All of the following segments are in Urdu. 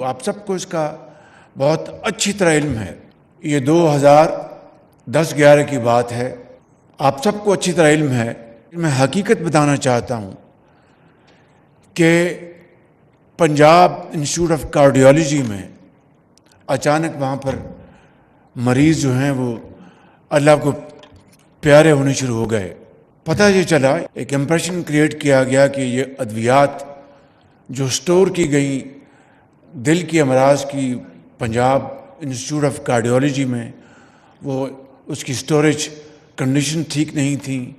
آپ سب کو اس کا بہت اچھی طرح علم ہے. یہ 2010-11 کی بات ہے. آپ سب کو اچھی طرح علم ہے. میں حقیقت بتانا چاہتا ہوں کہ پنجاب انسٹیٹیوٹ آف کارڈیالوجی میں اچانک وہاں پر مریض جو ہیں وہ اللہ کو پیارے ہونے شروع ہو گئے. پتہ یہ چلا، ایک امپریشن کریٹ کیا گیا کہ یہ ادویات جو سٹور کی گئی دل کی امراض کی پنجاب انسٹیٹیوٹ آف کارڈیالوجی میں، وہ اس کی سٹوریج کنڈیشن ٹھیک نہیں تھی،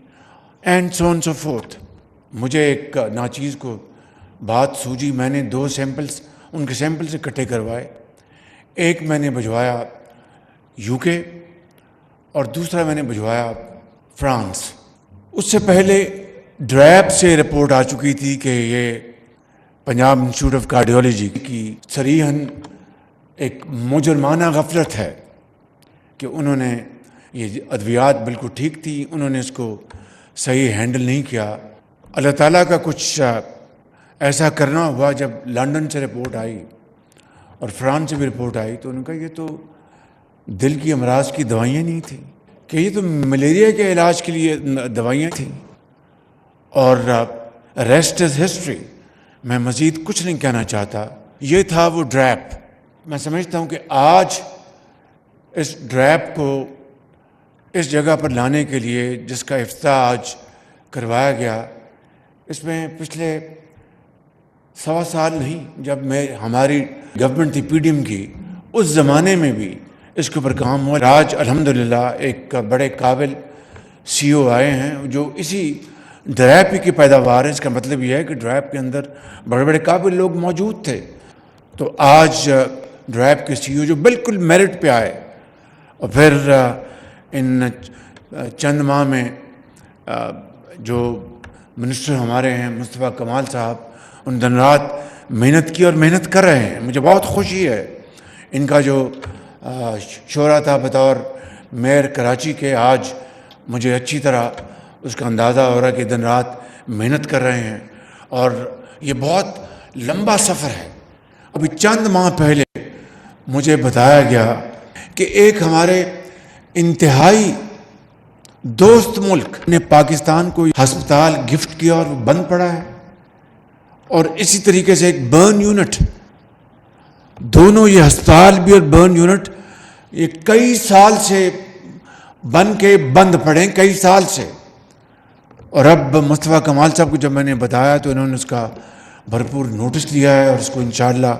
and so on so forth. مجھے ایک ناچیز کو بات سوجی. میں نے 2 سیمپلز ان کے سیمپل سے اکٹھے کروائے. ایک میں نے بھجوایا UK اور دوسرا میں نے بھجوایا فرانس. اس سے پہلے ڈریپ سے رپورٹ آ چکی تھی کہ یہ پنجاب انسٹیٹیوٹ آف کارڈیالوجی کی صریحاً ایک مجرمانہ غفلت ہے کہ انہوں نے یہ ادویات بالکل ٹھیک تھی، انہوں نے اس کو صحیح ہینڈل نہیں کیا. اللہ تعالیٰ کا کچھ ایسا کرنا ہوا. جب لندن سے رپورٹ آئی اور فرانس سے بھی رپورٹ آئی تو انہوں نے کہا یہ تو دل کی امراض کی دوائیاں نہیں تھیں، کہ یہ تو ملیریا کے علاج کے لیے دوائیاں تھیں. اور ریسٹ از ہسٹری. میں مزید کچھ نہیں کہنا چاہتا. یہ تھا وہ ڈریپ. میں سمجھتا ہوں کہ آج اس ڈریپ کو اس جگہ پر لانے کے لیے جس کا افتتاح آج کروایا گیا، اس میں پچھلے 1.25 سال نہیں، جب ہماری گورنمنٹ تھی PDM کی، اس زمانے میں بھی اس کے اوپر کام ہوا. آج الحمدللہ ایک بڑے قابل CO آئے ہیں جو اسی ڈریپ کی پیداوار ہے. اس کا مطلب یہ ہے کہ ڈریپ کے اندر بڑے بڑے قابل لوگ موجود تھے. تو آج ڈریپ کے CO جو بالکل میرٹ پہ آئے، اور پھر ان چند ماہ میں جو منسٹر ہمارے ہیں مصطفیٰ کمال صاحب، ان دن رات محنت کی اور محنت کر رہے ہیں. مجھے بہت خوشی ہے. ان کا جو شعرا تھا بطور میئر کراچی کے، آج مجھے اچھی طرح اس کا اندازہ ہو رہا ہے کہ دن رات محنت کر رہے ہیں. اور یہ بہت لمبا سفر ہے. ابھی چند ماہ پہلے مجھے بتایا گیا کہ ایک ہمارے انتہائی دوست ملک نے پاکستان کو ہسپتال گفٹ کیا اور وہ بند پڑا ہے. اور اسی طریقے سے ایک برن یونٹ، دونوں یہ ہسپتال بھی اور برن یونٹ یہ کئی سال سے بن کے بند پڑے، کئی سال سے. اور اب مصطفیٰ کمال صاحب کو جب میں نے بتایا تو انہوں نے اس کا بھرپور نوٹس لیا ہے اور اس کو انشاءاللہ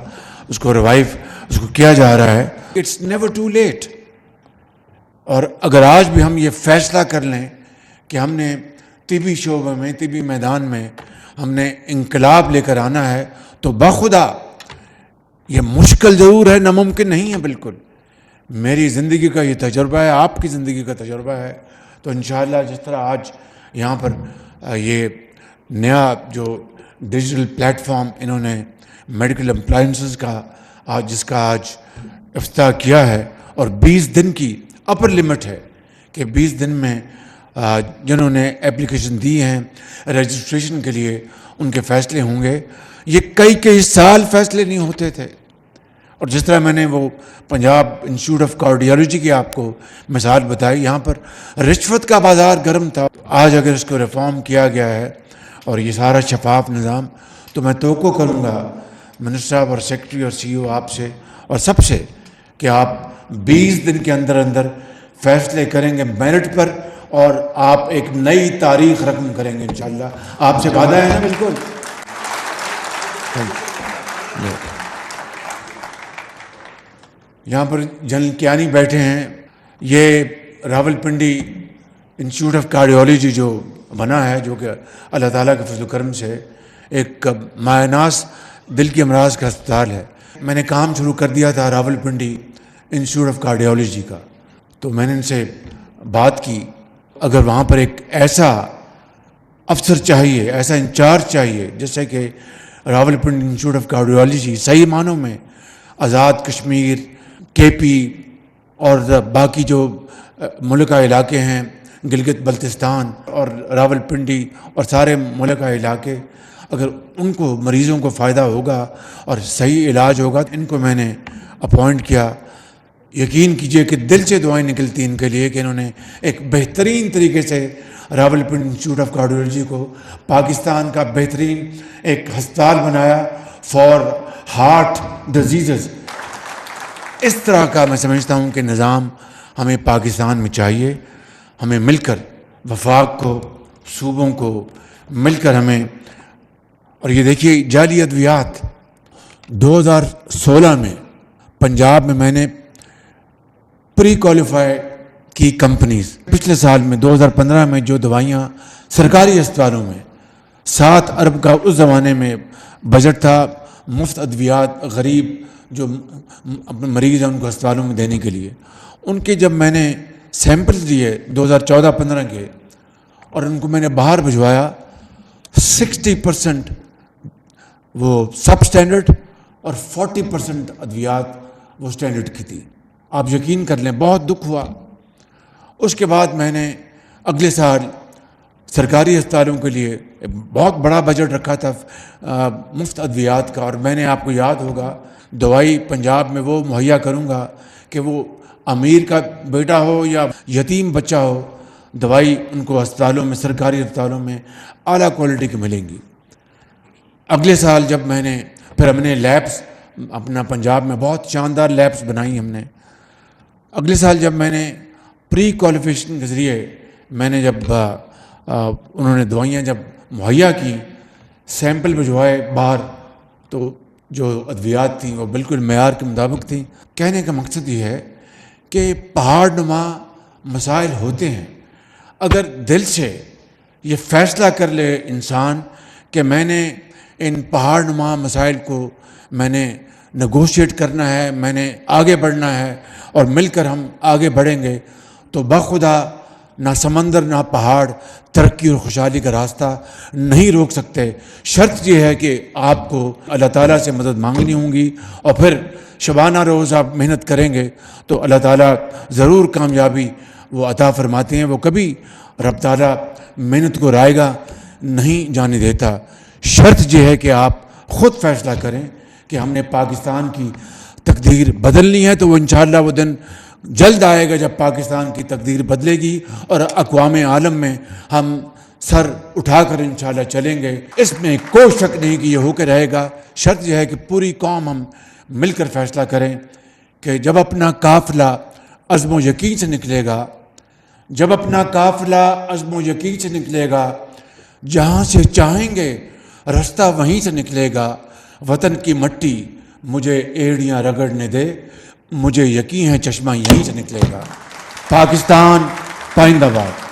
اس کو ریوائیو اس کو کیا جا رہا ہے. It's never too late. اور اگر آج بھی ہم یہ فیصلہ کر لیں کہ ہم نے طبی شعبے میں، طبی میدان میں ہم نے انقلاب لے کر آنا ہے، تو بخدا یہ مشکل ضرور ہے، ناممکن نہیں ہے بالکل. میری زندگی کا یہ تجربہ ہے، آپ کی زندگی کا تجربہ ہے. تو انشاءاللہ جس طرح آج یہاں پر یہ نیا جو ڈیجیٹل پلیٹ فارم انہوں نے میڈیکل اپلائنسز کا جس کا آج افتتاح کیا ہے، اور 20 دن کی اپر لمٹ ہے کہ 20 دن میں جنہوں نے اپلیکیشن دی ہیں رجسٹریشن کے لیے ان کے فیصلے ہوں گے. یہ کئی سال فیصلے نہیں ہوتے تھے. اور جس طرح میں نے وہ پنجاب انسٹیٹیوٹ آف کارڈیالوجی کی آپ کو مثال بتائی، یہاں پر رشوت کا بازار گرم تھا. آج اگر اس کو ریفارم کیا گیا ہے اور یہ سارا شفاف نظام، تو میں توقع کروں گا منسٹر صاحب اور سیکرٹری اور CO آپ سے اور سب سے کہ آپ 20 دن کے اندر اندر فیصلے کریں گے میرٹ پر، اور آپ ایک نئی تاریخ رقم کریں گے انشاءاللہ. آپ سے وعدہ ہے نا؟ بالکل. یہاں پر جنرل کیانی بیٹھے ہیں. یہ Rawal Pindi institute of cardiology جو بنا ہے، جو کہ اللہ تعالیٰ کے فضل و کرم سے ایک مایہ دل کی امراض کا ہسپتال ہے. میں نے کام شروع کر دیا تھا Rawal Pindi institute of cardiology کا. تو میں نے ان سے بات کی، اگر وہاں پر ایک ایسا افسر چاہیے، ایسا انچارج چاہیے، جیسے کہ Rawal Pindi institute of cardiology صحیح معنوں میں آزاد کشمیر، KP اور باقی جو ملکہ علاقے ہیں، گلگت بلتستان اور راول پنڈی اور سارے ملکہ علاقے، اگر ان کو مریضوں کو فائدہ ہوگا اور صحیح علاج ہوگا تو ان کو میں نے اپوائنٹ کیا. یقین کیجئے کہ دل سے دعائیں نکلتی ان کے لیے کہ انہوں نے ایک بہترین طریقے سے راولپنڈی انسٹیٹیوٹ آف کارڈیولوجی کو پاکستان کا بہترین ایک ہسپتال بنایا فار ہارٹ ڈیزیزز. اس طرح کا میں سمجھتا ہوں کہ نظام ہمیں پاکستان میں چاہیے. ہمیں مل کر وفاق کو صوبوں کو مل کر ہمیں. اور یہ دیکھیے جعلی ادویات 2016 میں پنجاب میں نے پری کوالیفائی کی کمپنیز. پچھلے سال میں 2015 میں جو دوائیاں سرکاری ہسپتالوں میں 7 ارب کا اس زمانے میں بجٹ تھا مفت ادویات غریب جو اپنے مریض ہیں ان کو ہسپتالوں میں دینے کے لیے، ان کے جب میں نے سیمپلز دیے 2014-15 کے اور ان کو میں نے باہر بھجوایا 60% وہ سب سٹینڈرڈ اور 40% ادویات وہ اسٹینڈرڈ کی تھی. آپ یقین کر لیں بہت دکھ ہوا. اس کے بعد میں نے اگلے سال سرکاری ہسپتالوں کے لیے بہت بڑا بجٹ رکھا تھا مفت ادویات کا، اور میں نے آپ کو یاد ہوگا دوائی پنجاب میں وہ مہیا کروں گا کہ وہ امیر کا بیٹا ہو یا یتیم بچہ ہو، دوائی ان کو ہسپتالوں میں سرکاری ہسپتالوں میں اعلیٰ کوالٹی کی ملیں گی. اگلے سال جب میں نے پھر ہم نے لیبس اپنا پنجاب میں بہت شاندار لیبس بنائی ہم نے. اگلے سال جب میں نے پری کوالیفیکیشن کے ذریعے میں نے جب انہوں نے دوائیاں جب مہیا کی سیمپل بھجوائے باہر تو جو ادویات تھیں وہ بالکل معیار کے مطابق تھیں. کہنے کا مقصد یہ ہے کہ پہاڑ نما مسائل ہوتے ہیں. اگر دل سے یہ فیصلہ کر لے انسان کہ میں نے ان پہاڑ نما مسائل کو میں نے نیگوشیٹ کرنا ہے، میں نے آگے بڑھنا ہے اور مل کر ہم آگے بڑھیں گے، تو بخدا نہ سمندر نہ پہاڑ ترقی اور خوشحالی کا راستہ نہیں روک سکتے. شرط یہ ہے کہ آپ کو اللہ تعالیٰ سے مدد مانگنی ہوں گی اور پھر شبانہ روز آپ محنت کریں گے تو اللہ تعالیٰ ضرور کامیابی وہ عطا فرماتے ہیں. وہ کبھی رب تعالیٰ محنت کو رائے گا نہیں جانے دیتا. شرط یہ ہے کہ آپ خود فیصلہ کریں کہ ہم نے پاکستان کی تقدیر بدلنی ہے، تو وہ انشاءاللہ وہ دن جلد آئے گا جب پاکستان کی تقدیر بدلے گی اور اقوام عالم میں ہم سر اٹھا کر انشاءاللہ چلیں گے. اس میں کوئی شک نہیں کہ یہ ہو کے رہے گا. شرط یہ ہے کہ پوری قوم ہم مل کر فیصلہ کریں کہ جب اپنا قافلہ عزم و یقین سے نکلے گا، جب اپنا قافلہ عزم و یقین سے نکلے گا، جہاں سے چاہیں گے رستہ وہیں سے نکلے گا. وطن کی مٹی مجھے ایڑیاں رگڑنے دے، مجھے یقین ہے چشمہ یہیں سے نکلے گا. پاکستان پائندہ باد.